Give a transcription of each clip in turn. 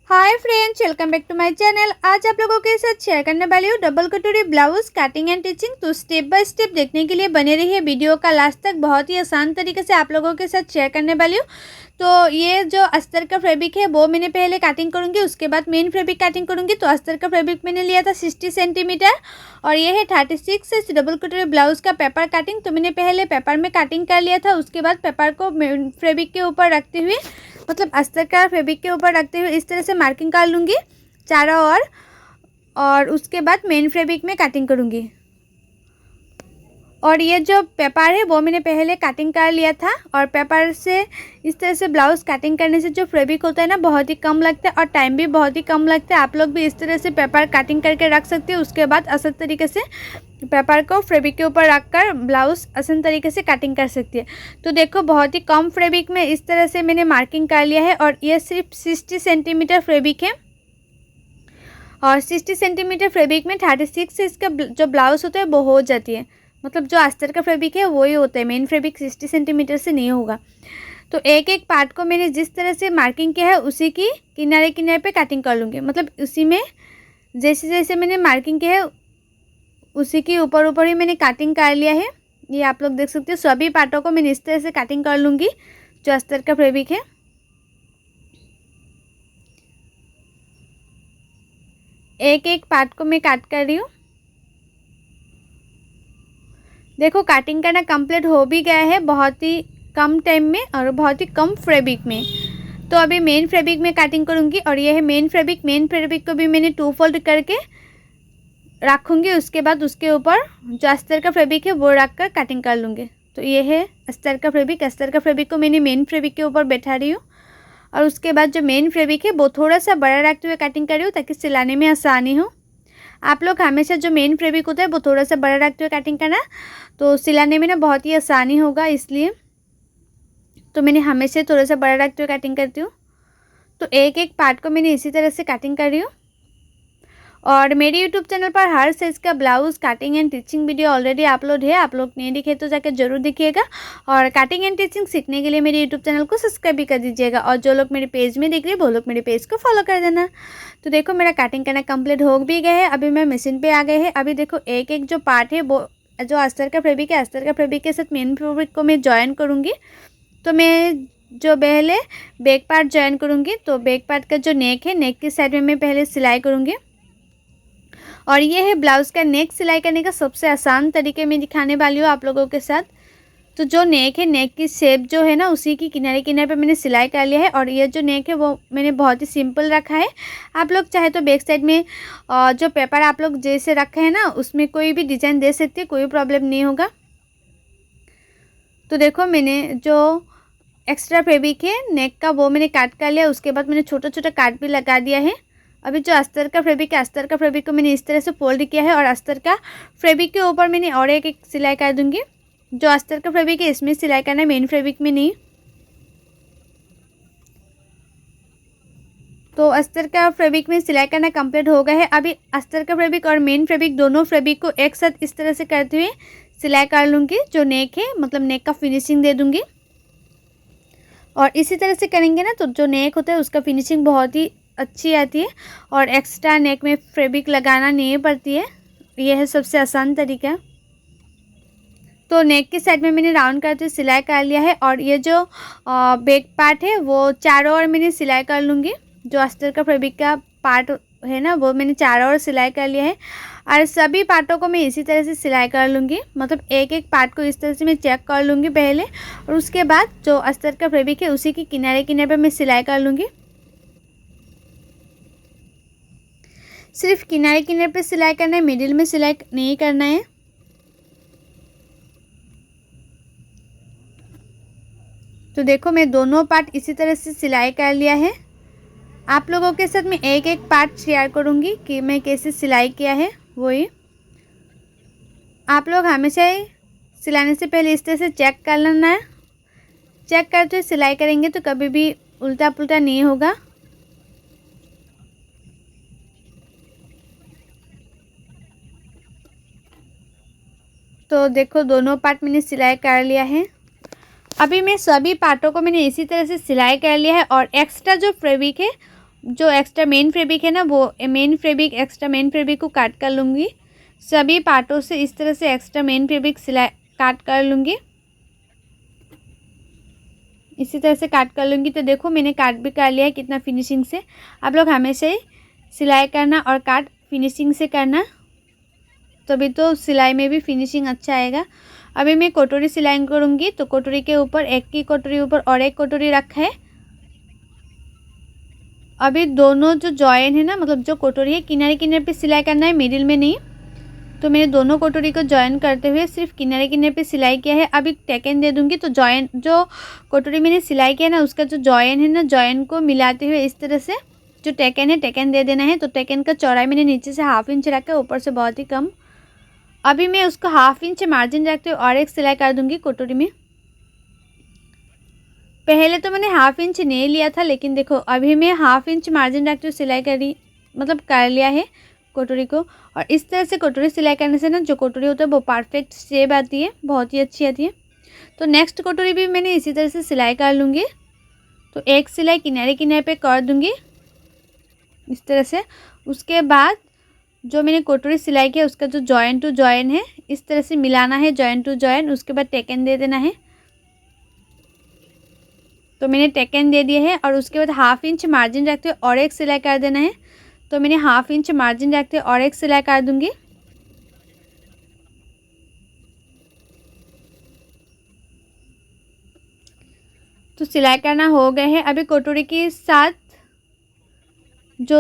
Hi friends, welcome back to my channel. आज आप लोगों के साथ शेयर करने वाली हूँ डबल कटोरी ब्लाउज कटिंग एंड टिचिंग। तो स्टेप बाय स्टेप देखने के लिए बने रहिए वीडियो का लास्ट तक। बहुत ही आसान तरीके से आप लोगों के साथ शेयर करने वाली हूँ। तो ये जो अस्तर का फैब्रिक है वो मैंने पहले कटिंग करूँगी, उसके बाद मेन फैब्रिक कटिंग करूँगी। तो अस्तर का फैब्रिक मैंने लिया था 60 सेंटीमीटर और ये है 36 से डबल कटोरी ब्लाउज का पेपर कटिंग। तो मैंने पहले पेपर में कटिंग कर लिया था, उसके बाद पेपर को मेन फैब्रिक के ऊपर रखते हुए, मतलब अस्तर का फैब्रिक के ऊपर रखते हुए इस तरह से मार्किंग कर लूँगी चारों ओर और उसके बाद मेन फैब्रिक में कटिंग करूँगी। और ये जो पेपर है वो मैंने पहले कटिंग कर लिया था और पेपर से इस तरह से ब्लाउज़ कटिंग करने से जो फैब्रिक होता है ना, बहुत ही कम लगता है और टाइम भी बहुत ही कम लगता है। आप लोग भी इस तरह से पेपर कटिंग करके रख सकते हो। उसके बाद आसान तरीके से पेपर को फैब्रिक के ऊपर रखकर ब्लाउज़ आसान तरीके से कटिंग कर सकती है। तो देखो, बहुत ही कम फैब्रिक में इस तरह से मैंने मार्किंग कर लिया है और ये सिर्फ 60 सेंटीमीटर फैब्रिक है और 60 सेंटीमीटर फैब्रिक में 36 से इसका जो ब्लाउज़ होता है वो हो जाती है। मतलब जो अस्तर का फैब्रिक है वही होता है, मेन फैब्रिक 60 सेंटीमीटर से नहीं होगा। तो एक एक पार्ट को मैंने जिस तरह से मार्किंग किया है उसी की किनारे किनारे पे कटिंग कर लूँगी। मतलब उसी में जैसे जैसे मैंने मार्किंग किया है उसी के ऊपर ऊपर ही मैंने कटिंग कर लिया है। ये आप लोग देख सकते हो। सभी पार्टों को मैंने इस तरह से कटिंग कर लूँगी जो अस्तर का फैब्रिक है। एक एक पार्ट को मैं काट कर रही हूँ। देखो, कटिंग करना कंप्लीट हो भी गया है बहुत ही कम टाइम में और बहुत ही कम फैब्रिक में। तो अभी मेन फैब्रिक में कटिंग करूँगी और ये है मेन फैब्रिक। मेन फैब्रिक को भी मैंने 2 फोल्ड करके रखूँगी। उसके बाद उसके ऊपर जो अस्तर का फैब्रिक है वो रख कर कटिंग कर लूँगी। तो ये है अस्तर का फैब्रिक। अस्तर का फैब्रिक को मैंने मेन फैब्रिक के ऊपर बैठा रही हूँ और उसके बाद जो मेन फैब्रिक है वो थोड़ा सा बड़ा रखते हुए कटिंग कर रही हूँ ताकि सिलाने में आसानी हो। आप लोग हमेशा जो मेन फैब्रिक होता है वो थोड़ा सा बड़ा रखते हुए कटिंग करना, तो सिलाने में ना बहुत ही आसानी होगा, इसलिए तो मैंने हमेशा थोड़ा सा बड़ा रखते हुए कटिंग करती हूँ। तो एक एक पार्ट को मैंने इसी तरह से कटिंग कर रही हूँ। और मेरे यूट्यूब चैनल पर हर साइज़ का blouse cutting and teaching video already upload है। आप लोग नहीं दिखे तो जाकर जरूर देखिएगा और कटिंग एंड टिचिंग सीखने के लिए मेरे यूट्यूब चैनल को सब्सक्राइब भी कर दीजिएगा। और जो लोग मेरे पेज में देख रहे हैं वो लोग मेरे पेज को फॉलो कर देना। तो देखो, मेरा कटिंग करना कंप्लीट हो भी गया है। अभी मैं मशीन पर आ गए हैं। अभी देखो, एक एक जो पार्ट है वो जो अस्तर का फैब्रिक है, अस्तर का फैब्रिक के साथ मेन फैब्रिक को मैं जॉइन करूँगी। तो मैं जो पहले बैक पार्ट जॉइन करूँगी। तो बैक पार्ट का जो नेक है, नेक की साइड में मैं पहले सिलाई करूँगी और ये है ब्लाउज़ का नेक सिलाई करने का सबसे आसान तरीके में दिखाने वाली हूँ आप लोगों के साथ। तो जो नेक है, नेक की शेप जो है ना, उसी की किनारे किनारे पे मैंने सिलाई कर लिया है और ये जो नेक है वो मैंने बहुत ही सिंपल रखा है। आप लोग चाहे तो बैक साइड में जो पेपर आप लोग जैसे रखे हैं ना उसमें कोई भी डिज़ाइन दे सकते हैं, कोई प्रॉब्लम नहीं होगा। तो देखो, मैंने जो एक्स्ट्रा फैब्रिक है नेक का वो मैंने काट कर लिया। उसके बाद मैंने छोटा छोटा काट भी लगा दिया है। अभी जो अस्तर का फैब्रिक है, अस्तर का फैब्रिक को मैंने इस तरह से फोल्ड किया है और अस्तर का फैब्रिक के ऊपर मैंने और एक एक सिलाई कर दूंगी। जो अस्तर का फैब्रिक है इसमें सिलाई करना है, मेन फैब्रिक में नहीं। तो अस्तर का फैब्रिक में सिलाई करना कंप्लीट हो गया है। अभी अस्तर का फैब्रिक और मेन फैब्रिक दोनों फैब्रिक को एक साथ इस तरह से करते हुए सिलाई कर लूँगी। जो नेक है, मतलब नेक का फिनिशिंग दे दूँगी और इसी तरह से करेंगे ना तो जो नेक होता है उसका फिनिशिंग बहुत ही अच्छी आती है और एक्स्ट्रा नेक में फैब्रिक लगाना नहीं पड़ती है। यह है सबसे आसान तरीका। तो नेक की साइड में मैंने राउंड करते हुए सिलाई कर लिया है और ये जो बैक पार्ट है वो चारों ओर मैंने सिलाई कर लूँगी। जो अस्तर का फैब्रिक का पार्ट है ना वो मैंने चारों ओर सिलाई कर लिया है और सभी पार्टों को मैं इसी तरह से सिलाई कर लूँगी। मतलब एक एक पार्ट को इस तरह से मैं चेक कर लूँगी पहले और उसके बाद जो अस्तर का फैब्रिक है उसी की किनारे किनारे पर मैं सिलाई कर लूँगी। सिर्फ किनारे किनारे पे सिलाई करना है, मिडिल में सिलाई नहीं करना है। तो देखो, मैं दोनों पार्ट इसी तरह से सिलाई कर लिया है। आप लोगों के साथ मैं एक एक पार्ट शेयर करूँगी कि मैं कैसे सिलाई किया है। वही आप लोग हमेशा ही सिलाने से पहले इस तरह से चेक कर लेना है। चेक करते हुए सिलाई करेंगे तो कभी भी उल्टा पुल्टा नहीं होगा। तो देखो, दोनों पार्ट मैंने सिलाई कर लिया है। अभी मैं सभी पार्टों को मैंने इसी तरह से सिलाई कर लिया है और एक्स्ट्रा जो फैब्रिक है जो एक्स्ट्रा मेन फैब्रिक है ना, वो main fabric extra main fabric को काट कर लूँगी। सभी पार्टों से इस तरह से एक्स्ट्रा मेन फैब्रिक सिलाई काट कर लूँगी। इसी तरह से काट कर लूँगी। तो देखो मैंने काट भी कर लिया है कितना फिनिशिंग से। आप लोग हमेशा ही सिलाई करना और काट फिनिशिंग से करना, तभी तो सिलाई में भी फिनिशिंग अच्छा आएगा। अभी मैं कटोरी सिलाई करूँगी। तो कटोरी के ऊपर एक की कटोरी ऊपर और एक कटोरी रखा है। अभी दोनों जो जॉइन है ना, मतलब जो कटोरी है किनारे किनारे पे सिलाई करना है, मिडिल में नहीं। तो मैंने दोनों कटोरी को जॉइन करते हुए सिर्फ किनारे किनारे पे सिलाई किया है। अभी टेकन दे दूंगी। तो जॉइन जो कटोरी मैंने सिलाई किया ना, उसका जो जॉइन है ना, जॉइन को मिलाते हुए इस तरह से जो टेकन है टेकन दे देना है। तो टेकन का चौड़ाई मैंने नीचे से 1/2 इंच रखा है, ऊपर से बहुत ही कम। अभी मैं उसको 1/2 इंच मार्जिन रखते हुए और एक सिलाई कर दूंगी कटोरी में। पहले तो मैंने 1/2 इंच नहीं लिया था, लेकिन देखो अभी मैं 1/2 इंच मार्जिन रखते हुए सिलाई करी, मतलब कर लिया है कटोरी को। और इस तरह से कटोरी सिलाई करने से ना जो कटोरी होता है वो परफेक्ट शेप आती है, बहुत ही अच्छी आती है। तो नेक्स्ट कटोरी भी मैंने इसी तरह से सिलाई कर लूँगी। तो एक सिलाई किनारे किनारे पे कर दूँगी इस तरह से। उसके बाद जो मैंने कटोरी सिलाई किया उसका जो जॉइन टू जॉइन है इस तरह से मिलाना है, जॉइन टू जॉइन। उसके बाद टेकन दे देना है। तो मैंने टेकन दे दिया है और उसके बाद 1/2 इंच मार्जिन रखते हुए और एक सिलाई कर देना है। तो मैंने 1/2 इंच मार्जिन रखते हुए और एक सिलाई कर दूंगी। तो सिलाई करना हो गया है। अभी कटोरी के साथ जो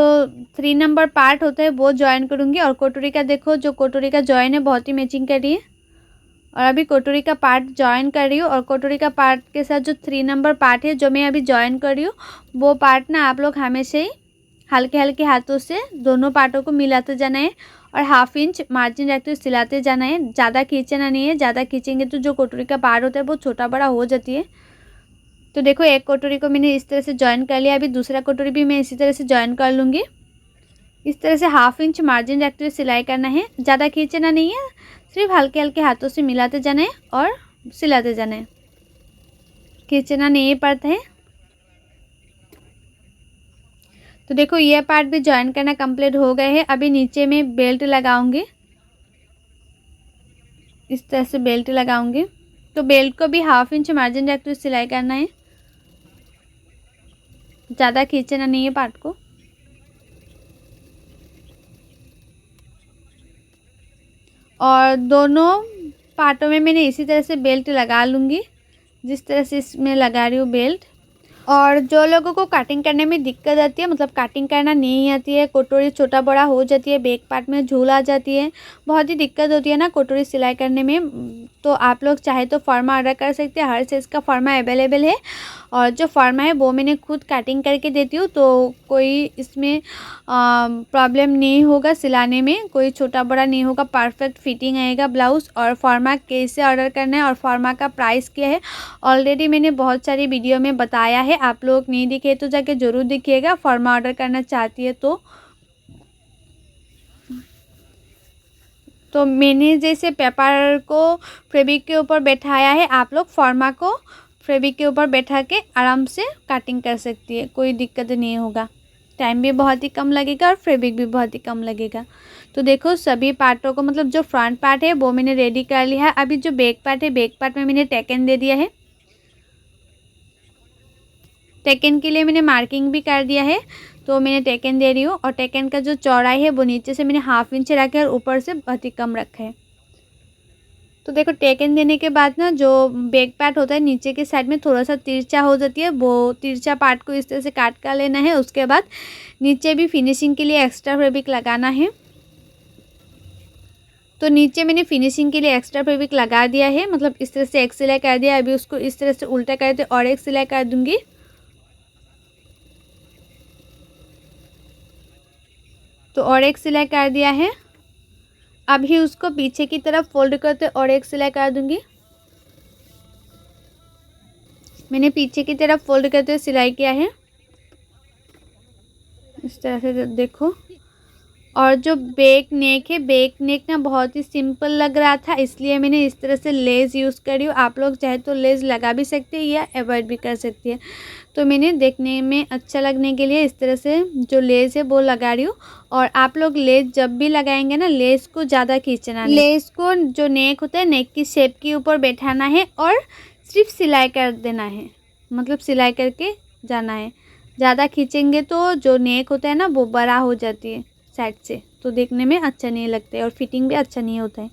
3 नंबर पार्ट होता है वो ज्वाइन करूँगी। और कटोरी का देखो जो कटोरी का जॉइन है बहुत ही मैचिंग कर रही है। और अभी कटोरी का पार्ट ज्वाइन कर रही हूँ। और कटोरी का पार्ट के साथ जो 3 नंबर पार्ट है जो मैं अभी ज्वाइन कर रही हूँ, वो पार्ट ना आप लोग हमेशा ही हल्के हल्के हाथों से दोनों पार्टों को मिलाते जाना है और 1/2 इंच मार्जिन रखते हुए सिलाते जाना है। ज़्यादा खींचना नहीं है, ज़्यादा खींचेंगे तो जो कटोरी का पार्ट होता है वो छोटा बड़ा हो जाती है। तो देखो एक कटोरी को मैंने इस तरह से ज्वाइन कर लिया। अभी दूसरा कटोरी भी मैं इसी तरह से ज्वाइन कर लूँगी। इस तरह से 1/2 इंच मार्जिन रखते हुए सिलाई करना है, ज़्यादा खींचना नहीं है, सिर्फ हल्के हल्के हाथों से मिलाते जाना है और सिलाते जाना है, खींचना नहीं पड़ता है। तो देखो ये पार्ट भी ज्वाइन करना कंप्लीट हो गए है। अभी नीचे में बेल्ट लगाऊंगी, इस तरह से बेल्ट लगाऊंगी। तो बेल्ट को भी 1/2 इंच मार्जिन रखते हुए सिलाई करना है, ज़्यादा खींचना नहीं है पार्ट को। और दोनों पार्टों में मैंने इसी तरह से बेल्ट लगा लूँगी, जिस तरह से इसमें लगा रही हूँ बेल्ट। और जो लोगों को कटिंग करने में दिक्कत आती है, मतलब कटिंग करना नहीं आती है, कटोरी छोटा बड़ा हो जाती है, बैक पार्ट में झूल आ जाती है, बहुत ही दिक्कत होती है ना कटोरी सिलाई करने में, तो आप लोग चाहे तो फॉर्मा ऑर्डर कर सकते हैं। हर साइज़ का फॉर्मा अवेलेबल है। और जो फॉर्मा है वो मैंने खुद कटिंग करके देती हूँ, तो कोई इसमें प्रॉब्लम नहीं होगा, सिलाने में कोई छोटा बड़ा नहीं होगा, परफेक्ट फिटिंग आएगा ब्लाउज़। और फॉर्मा कैसे ऑर्डर करना है और फॉर्मा का प्राइस क्या है ऑलरेडी मैंने बहुत सारी वीडियो में बताया है। आप लोग नहीं दिखे तो जाके ज़रूर देखिएगा, फॉर्मा ऑर्डर करना चाहती है तो मैंने जैसे पेपर को फैब्रिक के ऊपर बैठाया है, आप लोग फॉर्मा को फैब्रिक के ऊपर बैठा के आराम से कटिंग कर सकती है, कोई दिक्कत नहीं होगा। टाइम भी बहुत ही कम लगेगा और फैब्रिक भी बहुत ही कम लगेगा। तो देखो सभी पार्टों को, मतलब जो फ्रंट पार्ट है वो मैंने रेडी कर लिया है। अभी जो बैक पार्ट है, बैक पार्ट में मैंने टेकन दे दिया है। टेकन के लिए मैंने मार्किंग भी कर दिया है। तो मैंने टेकन दे रही हूँ। और टेकन का जो चौड़ाई है वो नीचे से मैंने 1/2 इंच रखा है और ऊपर से बहुत ही कम रखा है। तो देखो टेकन देने के बाद ना जो बैक पार्ट होता है नीचे के साइड में थोड़ा सा तिरछा हो जाती है, वो तिरछा पार्ट को इस तरह से काट कर लेना है। उसके बाद नीचे भी फिनिशिंग के लिए एक्स्ट्रा फैब्रिक लगाना है। तो नीचे मैंने फिनिशिंग के लिए एक्स्ट्रा फैब्रिक लगा दिया है, मतलब इस तरह से एक सिलाई कर दिया। अभी उसको इस तरह से उल्टा करके और एक सिलाई कर दूँगी। तो और एक सिलाई कर दिया है। अभी उसको पीछे की तरफ फोल्ड करते और एक सिलाई कर दूंगी। मैंने पीछे की तरफ फोल्ड करते हुए सिलाई किया है इस तरह से, देखो। और जो बैक नेक है, बैक नेक ना बहुत ही सिंपल लग रहा था, इसलिए मैंने इस तरह से लेस यूज़ करी हूँ। आप लोग चाहे तो लेस लगा भी सकते हैं या अवॉइड भी कर सकती है। तो मैंने देखने में अच्छा लगने के लिए इस तरह से जो लेस है वो लगा रही हूँ। और आप लोग लेस जब भी लगाएंगे ना, लेस को ज़्यादा खींचना नहीं, लेस को जो नेक होता है नेक की शेप के ऊपर बैठाना है और सिर्फ सिलाई कर देना है, मतलब सिलाई करके जाना है। ज़्यादा खींचेंगे तो जो नेक होता है ना वो बड़ा हो जाती है साइड से, तो देखने में अच्छा नहीं लगता है और फिटिंग भी अच्छा नहीं होता है।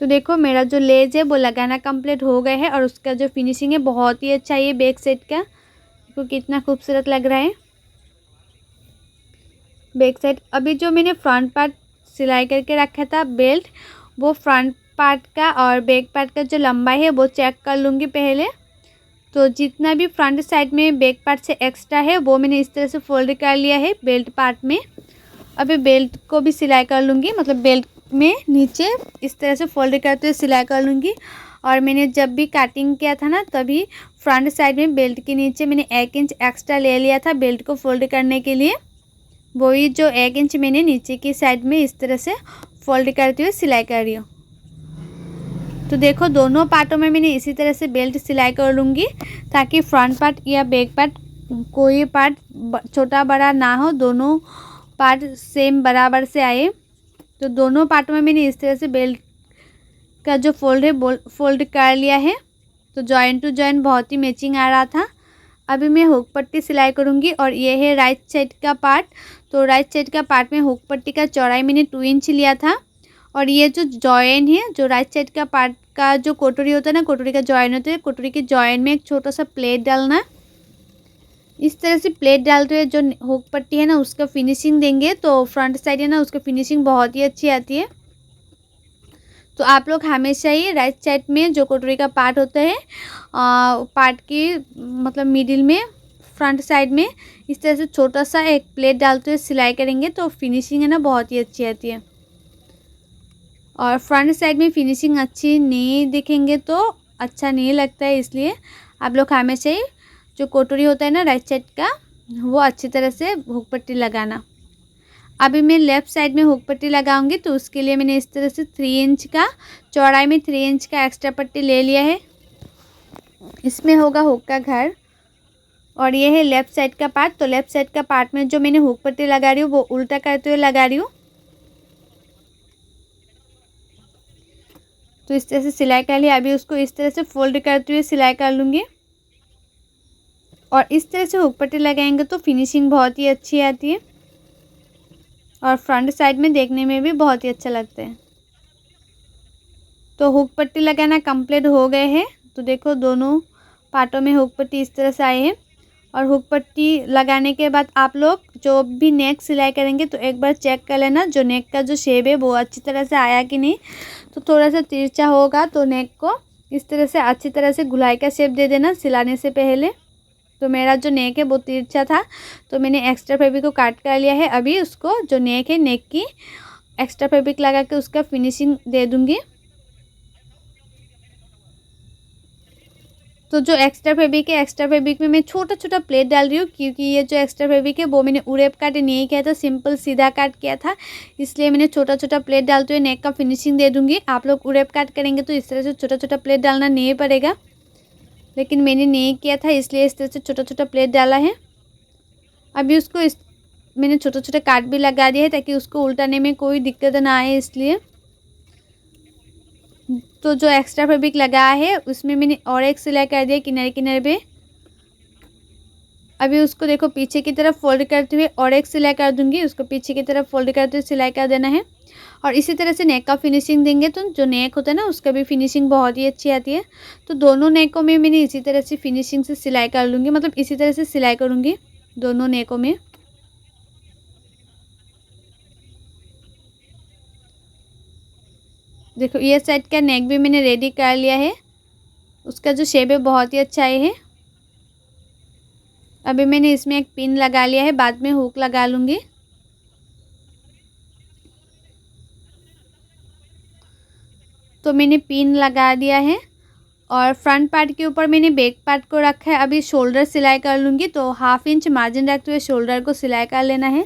तो देखो मेरा जो लेस है वो लगाना कंप्लीट हो गया है और उसका जो फिनिशिंग है बहुत ही अच्छा है। ये बैक साइड का देखो कितना खूबसूरत लग रहा है बैक साइड। अभी जो मैंने फ्रंट पार्ट सिलाई करके रखा था बेल्ट, वो फ्रंट पार्ट का और बैक पार्ट का जो लंबाई है वो चेक कर लूँगी पहले। तो जितना भी फ्रंट साइड में बैक पार्ट से एक्स्ट्रा है वो मैंने इस तरह से फोल्ड कर लिया है बेल्ट पार्ट में। अभी बेल्ट को भी सिलाई कर लूँगी, मतलब बेल्ट में नीचे इस तरह से फोल्ड करते हुए सिलाई कर लूँगी। और मैंने जब भी कटिंग किया था ना, तभी फ्रंट साइड में बेल्ट के नीचे मैंने 1 इंच एक्स्ट्रा ले लिया था बेल्ट को फोल्ड करने के लिए। वही जो 1 इंच मैंने नीचे की साइड में इस तरह से फोल्ड करते हुए सिलाई कर रही हूँ। तो देखो दोनों पार्टों में मैंने इसी तरह से बेल्ट सिलाई कर लूँगी, ताकि फ्रंट पार्ट या बैक पार्ट कोई पार्ट छोटा बड़ा ना हो, दोनों पार्ट सेम बराबर से आए। तो दोनों पार्टों में मैंने इस तरह से बेल्ट का जो फोल्ड है फोल्ड कर लिया है। तो जॉइंट टू जॉइंट बहुत ही मैचिंग आ रहा था। अभी मैं हुक पट्टी सिलाई करूँगी और ये है राइट साइड का पार्ट। तो राइट साइड का पार्ट में हुक पट्टी का चौड़ाई मैंने 2 इंच लिया था। और ये जो जॉइन है, जो राइट साइड का पार्ट का जो कोटरी होता है ना, कोटरी का जॉइन होता है, कोटरी के जॉइन में एक छोटा सा प्लेट डालना। इस तरह से प्लेट डालते हुए जो हुक पट्टी है ना उसका फिनिशिंग देंगे, तो फ्रंट साइड है ना उसका फिनिशिंग बहुत ही अच्छी आती है। तो आप लोग हमेशा ही राइट साइड में जो कटोरी का पार्ट होता है पार्ट की मतलब मिडिल में फ्रंट साइड में इस तरह से छोटा सा एक प्लेट डालते हुए सिलाई करेंगे तो फिनिशिंग है ना बहुत ही अच्छी आती है। और फ्रंट साइड में फिनिशिंग अच्छी नहीं दिखेंगे तो अच्छा नहीं लगता है, इसलिए आप लोग हमेशा ही जो कटोरी होता है ना राइट साइड का वो अच्छी तरह से हुक पट्टी लगाना। अभी मैं लेफ़्ट साइड में हुक पट्टी लगाऊंगी, तो उसके लिए मैंने इस तरह से 3 इंच का चौड़ाई में 3 इंच का एक्स्ट्रा पट्टी ले लिया है। इसमें होगा हुक का घर और ये है लेफ़्ट साइड का पार्ट। तो लेफ़्ट साइड का पार्ट में जो मैंने हुक पट्टी लगा रही हूँ वो उल्टा करते हुए लगा रही हूँ। तो इस तरह से सिलाई कर लिया। अभी उसको इस तरह से फोल्ड करते हुए सिलाई कर लूँगी और इस तरह से हुक पट्टी लगाएंगे तो फिनिशिंग बहुत ही अच्छी आती है और फ्रंट साइड में देखने में भी बहुत ही अच्छा लगता है। तो हुक पट्टी लगाना कंप्लीट हो गए हैं। तो देखो दोनों पार्टों में हुक पट्टी इस तरह से आए हैं। और हुक पट्टी लगाने के बाद आप लोग जो भी नेक सिलाई करेंगे तो एक बार चेक कर लेना जो नेक का जो शेप है वो अच्छी तरह से आया कि नहीं। तो थोड़ा सा तिरछा होगा तो नेक को इस तरह से अच्छी तरह से गुलाई का शेप दे देना सिलाने से पहले। तो मेरा जो नेक है वो तिरछा था तो मैंने एक्स्ट्रा फैब्रिक को काट कर लिया है। अभी उसको जो नेक है नेक की एक्स्ट्रा फैब्रिक लगा के उसका फिनिशिंग दे दूँगी। तो जो एक्स्ट्रा फैब्रिक है एक्स्ट्रा फैब्रिक में मैं छोटा छोटा प्लेट डाल रही हूँ, क्योंकि ये जो एक्स्ट्रा फैब्रिक है वो मैंने उड़ेप काट नहीं किया था, सिंपल सीधा काट किया था, इसलिए मैंने छोटा छोटा प्लेट डालते हुए नेक का फिनिशिंग दे दूँगी। आप लोग उड़ेप काट करेंगे तो इस तरह से छोटा छोटा प्लेट डालना नहीं पड़ेगा, लेकिन मैंने नहीं किया था इसलिए इस तरह से छोटा छोटा प्लेट डाला है। अभी उसको मैंने छोटे छोटे काट भी लगा दिए है ताकि उसको उल्टाने में कोई दिक्कत ना आए, इसलिए। तो जो एक्स्ट्रा फैब्रिक लगा है उसमें मैंने और एक सिलाई कर दिया किनारे किनारे पे। अभी उसको देखो पीछे की तरफ फोल्ड करते हुए और एक सिलाई कर दूंगी, उसको पीछे की तरफ फोल्ड करते हुए सिलाई कर देना है। और इसी तरह से नेक का फिनिशिंग देंगे तो जो नेक होता है ना उसका भी फिनिशिंग बहुत ही अच्छी आती है। तो दोनों नेकों में मैंने इसी तरह से फिनिशिंग से सिलाई कर लूँगी, मतलब इसी तरह से सिलाई करूँगी दोनों नेकों में। देखो ये साइड का नेक भी मैंने रेडी कर लिया है, उसका जो शेप है बहुत ही अच्छा है। अभी मैंने इसमें एक पिन लगा लिया है, बाद में हुक लगा लूँगी। तो मैंने पिन लगा दिया है और फ्रंट पार्ट के ऊपर मैंने बैक पार्ट को रखा है। अभी शोल्डर सिलाई कर लूँगी, तो 1/2 इंच मार्जिन रखते हुए शोल्डर को सिलाई कर लेना है।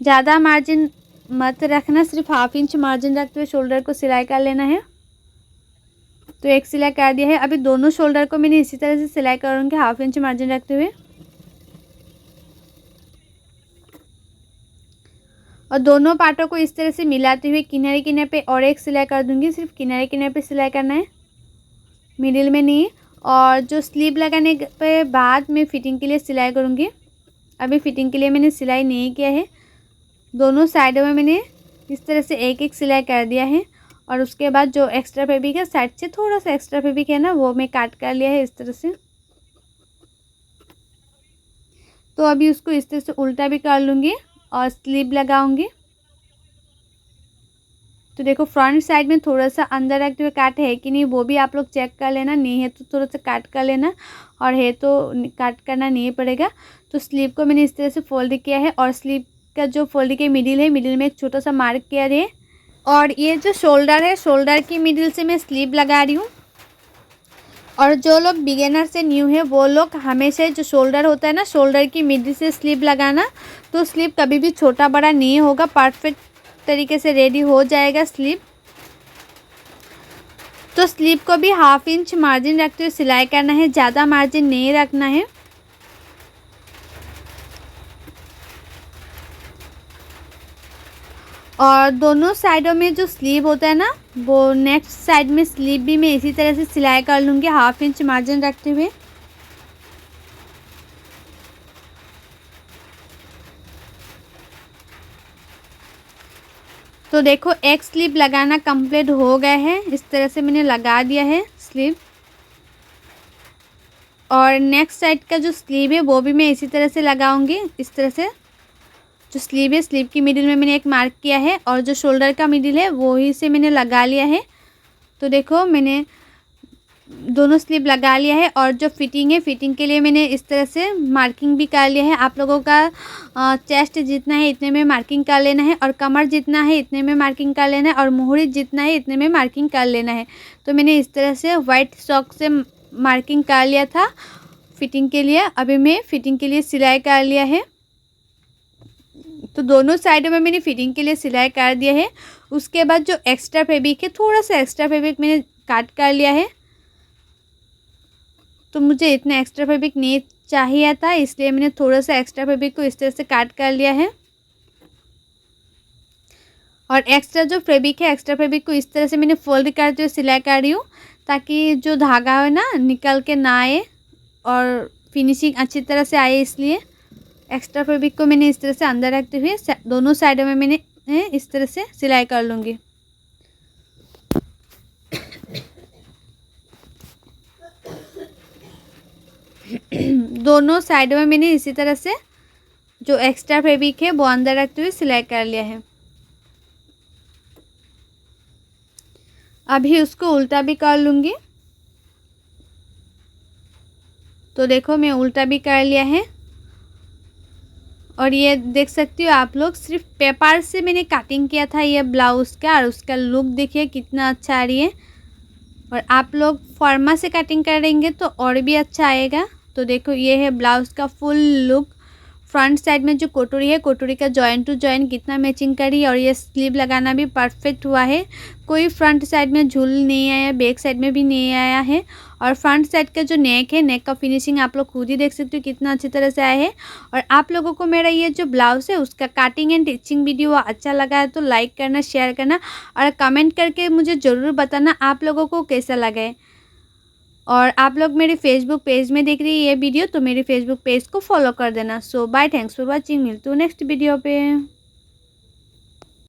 ज़्यादा मार्जिन मत रखना, सिर्फ 1/2 इंच मार्जिन रखते हुए शोल्डर को सिलाई कर लेना है। तो एक सिलाई कर दिया है। अभी दोनों शोल्डर को मैंने इसी तरह से सिलाई करूँगी 1/2 इंच मार्जिन रखते हुए। और दोनों पार्टों को इस तरह से मिलाते हुए किनारे किनारे पे और एक सिलाई कर दूंगी। सिर्फ किनारे किनारे पे सिलाई करना है, मिडिल में नहीं। और जो स्लीव लगाने पे बाद में फिटिंग के लिए सिलाई करूँगी। अभी फिटिंग के लिए मैंने सिलाई नहीं किया है। दोनों साइडों में मैंने इस तरह से एक एक सिलाई कर दिया है। और उसके बाद जो एक्स्ट्रा फैब्रिक है, साइड से थोड़ा सा एक्स्ट्रा फैब्रिक है ना, वो मैं काट कर लिया है इस तरह से। तो अभी उसको इस तरह से उल्टा भी कर लूँगी और स्लीव लगाऊंगी। तो देखो फ्रंट साइड में थोड़ा सा अंदर रखते हुए काट है कि नहीं, वो भी आप लोग चेक कर लेना। नहीं है तो थोड़ा सा काट कर लेना, और है तो काट करना नहीं पड़ेगा। तो स्लीव को मैंने इस तरह से फोल्ड किया है, और स्लीव का जो फोल्ड के मिडिल है, मिडिल में एक छोटा सा मार्क किया है। और ये जो शोल्डर है, शोल्डर की मिडिल से मैं स्लीव लगा रही हूँ। और जो लोग बिगिनर से न्यू है वो लोग हमेशा जो शोल्डर होता है ना, शोल्डर की मिडिल से स्लीव लगाना, तो स्लीव कभी भी छोटा बड़ा नहीं होगा, परफेक्ट तरीके से रेडी हो जाएगा स्लीव। तो स्लीव को भी 1/2 इंच मार्जिन रखते हुए सिलाई करना है, ज़्यादा मार्जिन नहीं रखना है। और दोनों साइडों में जो स्लीव होता है ना, वो नेक्स्ट साइड में स्लीव भी मैं इसी तरह से सिलाई कर लूँगी 1/2 इंच मार्जिन रखते हुए। तो देखो एक स्लीव लगाना कंप्लीट हो गया है। इस तरह से मैंने लगा दिया है स्लीव। और नेक्स्ट साइड का जो स्लीव है वो भी मैं इसी तरह से लगाऊंगी। इस तरह से जो स्लीव है, स्लीव की मिडिल में मैंने एक मार्क किया है, और जो शोल्डर का मिडिल है वो ही से मैंने लगा लिया है। तो देखो मैंने दोनों स्लीव लगा लिया है। और जो फिटिंग है, फिटिंग के लिए मैंने इस तरह से मार्किंग भी कर लिया है। आप लोगों का चेस्ट जितना है इतने में मार्किंग कर लेना है, और कमर जितना है इतने में मार्किंग कर लेना है, और मोहरी जितना है इतने में मार्किंग कर लेना है। तो मैंने इस तरह से वाइट चॉक से मार्किंग कर लिया था फिटिंग के लिए। अभी मैं फिटिंग के लिए सिलाई कर लिया है। तो दोनों साइडों में मैंने फिटिंग के लिए सिलाई कर दिया है। उसके बाद जो एक्स्ट्रा फैब्रिक है, थोड़ा सा एक्स्ट्रा फैब्रिक मैंने काट कर लिया है। तो मुझे इतना एक्स्ट्रा फैब्रिक नहीं चाहिए था, इसलिए मैंने थोड़ा सा एक्स्ट्रा फैब्रिक को इस तरह से काट कर लिया है। और एक्स्ट्रा जो फैब्रिक है, एक्स्ट्रा फैब्रिक को इस तरह से मैंने फोल्ड करते हुए सिलाई कर रही हूँ, ताकि जो धागा है ना निकल के ना आए और फिनिशिंग अच्छी तरह से आए। इसलिए एक्स्ट्रा फैब्रिक को मैंने इस तरह से अंदर रखते हुए दोनों साइडों में मैंने इस तरह से सिलाई कर लूँगी। दोनों साइडों में मैंने इसी तरह से जो एक्स्ट्रा फैब्रिक है वो अंदर रखते हुए सिलाई कर लिया है। अभी उसको उल्टा भी कर लूँगी। तो देखो मैं उल्टा भी कर लिया है। और ये देख सकती हो आप लोग, सिर्फ पेपर से मैंने कटिंग किया था ये ब्लाउज़ का, और उसका लुक देखिए कितना अच्छा आ रही है। और आप लोग फॉर्मा से कटिंग करेंगे तो और भी अच्छा आएगा। तो देखो ये है ब्लाउज़ का फुल लुक। फ्रंट साइड में जो कोटोरी है, कोटोरी का जॉइंट टू जॉइंट कितना मैचिंग करी, और ये स्लीव लगाना भी परफेक्ट हुआ है। कोई फ्रंट साइड में झूल नहीं आया, बैक साइड में भी नहीं आया है। और फ्रंट साइड का जो नेक है, नेक का फिनिशिंग आप लोग खुद ही देख सकते हो कितना अच्छी तरह से आया है। और आप लोगों को मेरा ये जो ब्लाउज़ है उसका कटिंग एंड टिचिंग वीडियो अच्छा लगा है तो लाइक करना, शेयर करना, और कमेंट करके मुझे ज़रूर बताना आप लोगों को कैसा लगा है। और आप लोग मेरे फेसबुक पेज में देख रही है ये वीडियो, तो मेरे फेसबुक पेज को फॉलो कर देना। सो बाय, थैंक्स फॉर वॉचिंग। मिलती हूँ नेक्स्ट वीडियो पे।